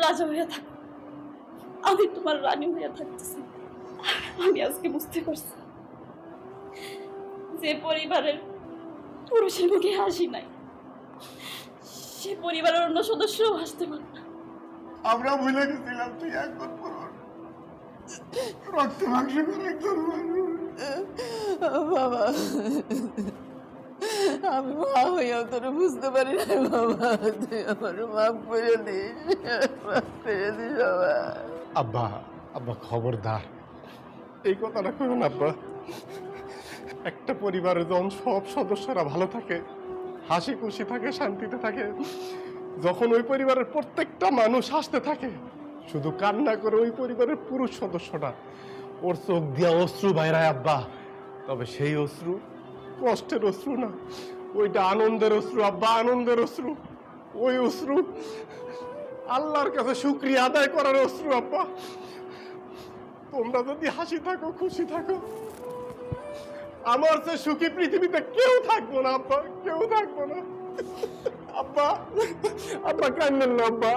রাজা হইয়া থাকো, আমি তোমার রানী হইয়া থাকতেছি। আমি আজকে বুঝতে পারছি যে পরিবারের পুরুষের মুখে হাসি নাই, সে পরিবারের অন্য সদস্যও হাসতে পারে না। আমরা ভুলে গেছিলাম তুই একবার পর রক্ত মাংস করে একজন মানুষ। বাবা, আমি মা হইয়াও তোর বুঝতে পারি না বাবা, তুই আমার মাফ করে দিস, মাফ করে দিস বাবা। আব্বা, আব্বা খবরদার এই কথাটা করুন আব্বা। একটা পরিবারে যখন সব সদস্যরা ভালো থাকে, হাসি খুশি থাকে, শান্তিতে থাকে, যখন ওই পরিবারের প্রত্যেকটা মানুষ হাসতে থাকে, শুধু কান্না করে ওই পরিবারের পুরুষ সদস্যটা, ওর চোখ দিয়া অশ্রু বাইরায় আব্বা, তবে সেই অশ্রু কষ্টের অশ্রু না, ওইটা আনন্দের অশ্রু আব্বা, আনন্দের অশ্রু। ওই অশ্রু আল্লাহর কাছে শুকরিয়া আদায় করার অশ্রু আব্বা। তোমরা যদি হাসি থাকো, খুশি থাকো, আমার চেয়ে সুখী পৃথিবীতে কেউ থাকবো না আব্বা, কেউ থাকবো না। আব্বা, আব্বা কান্দেন না আব্বা।